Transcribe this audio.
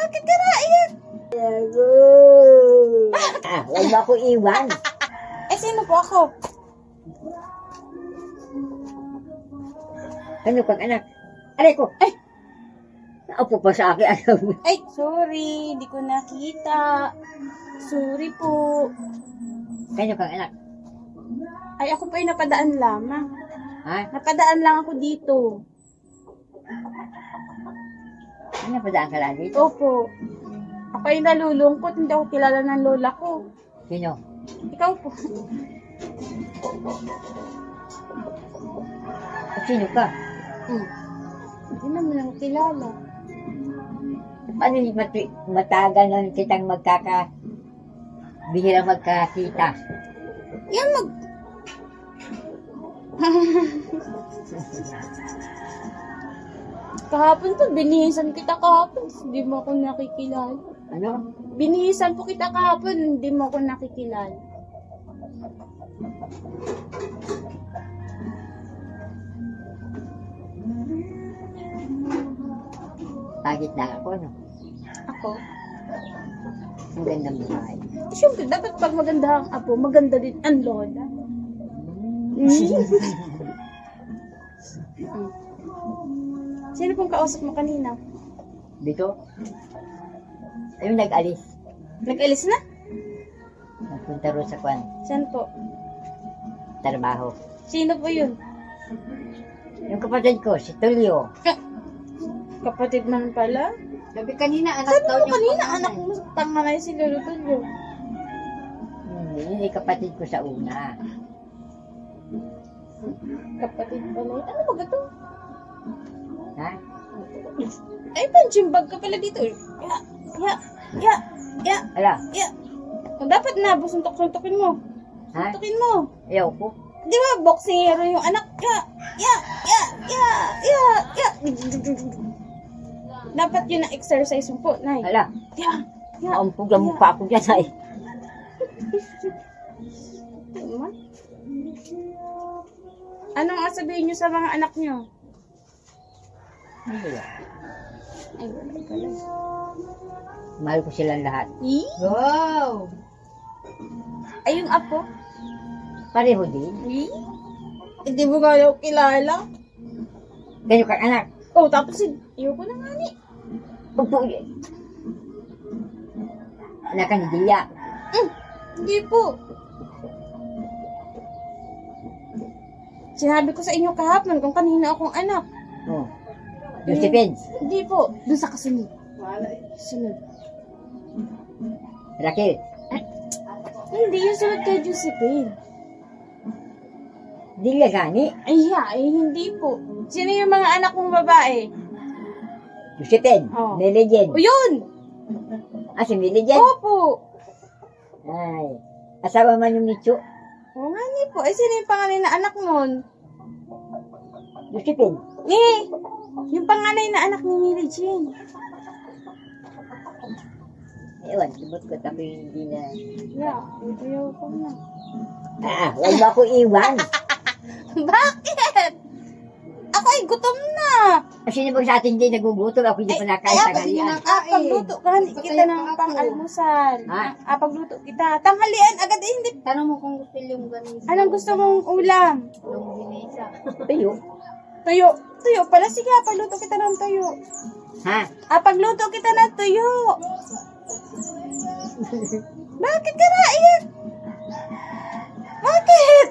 Bakit ka naiyak? Huwag mo ako iwan. Eh, sino po ako? Ano kang anak? Aray ko. Ay! Naupo pa sa akin. Ay, sorry. Di ko nakita. Sorry po. Kano kang anak? Ay, ako po ay napadaan lamang. Ha? Napadaan lang ako dito. Ano pa daan ka lang dito? Opo. Ako ay nalulungkot. Hindi ako kilala ng lola ko. Sino? Ikaw po. Sino ka? Hindi naman ako kilala. Paano matagal na kitang bihirang magkakita? Yan Kahapon to, binihisan kita kahapon. Hindi mo ako nakikilala. Ano? Binihisan po kita kahapon, hindi mo ako nakikilala. Pagit na ako, no? Ako? Ang gandang buhay. Siyempre, dapat pag maganda ang apo, maganda din ang lola. Sino pong kausap mo kanina? Dito? Ayun, nag-alis. Nag-alis na? Nagpunta rin sa kwan. Saan po? Trabaho. Sino po yun? Yung kapatid ko, si Tulio. Kapatid man pala? Sabi kanina, anak Sabi mo kanina, anak mo, panganay si Lolo Tulio. Yun ay kapatid ko sa una. Kapatid pala yun. Ano ba ito? Ha? Ay, punching bag ka pala dito. Ya. Ala, Kung dapat na, suntok-suntokin mo. ha? Suntokin mo. Ayaw ko. Di ba, boxingero yung anak. Ya. Dapat yun ang exercise mo po, Nay. Ala, Ya. naumpog lang mukha ako dyan ay. Anong sabihin nyo sa mga anak nyo? Ano ba yan? Ay, wala pala. Mahal ko silang lahat. Wow! Ay, yung apo? Pareho din. Hindi mo nga daw kilala. Ganyan kang anak. Oh, tapos iyo ko na nga ni. Upo yan. Anak ka ni Dia. Hindi po. Sinabi ko sa inyo kahapon kung kanina akong anak. Oh. Josephine. Hindi po. Doon sa kasunod. Sunod. Raquel. Hindi, yung sunod kay Josephine. Dia gani. Ay, hindi po. Sino yung mga anak mong babae? Josephine. Oh. Melijen. O, yun! Si Melijen. Opo. Ay. Asawa man yung Nicho. Oo nga ni po. Sino yung panganay na anak mo? Josephine. Yung panganay na anak ni Mary Jane. Ewan, subot ko tapi hindi na. Ayaw ko na. Huwag mo ako iwan. Bakit? Ako ay gutom na. Kasi naman sa atin hindi nagugutom, ako hindi pa nakain tanghalian. Pagluto ka, kita ng pang-almusal. Ha? Pagluto kita. Tanghalian, agad hindi. Tanong mo kung gusto yung ganisa. Anong gusto mong ulam? Yung ginisa. Tayo. Tuyo pala. Sige, pagluto kita ng tuyo. Ha? Pagluto kita ng tuyo. Bakit ka naiyak? Bakit?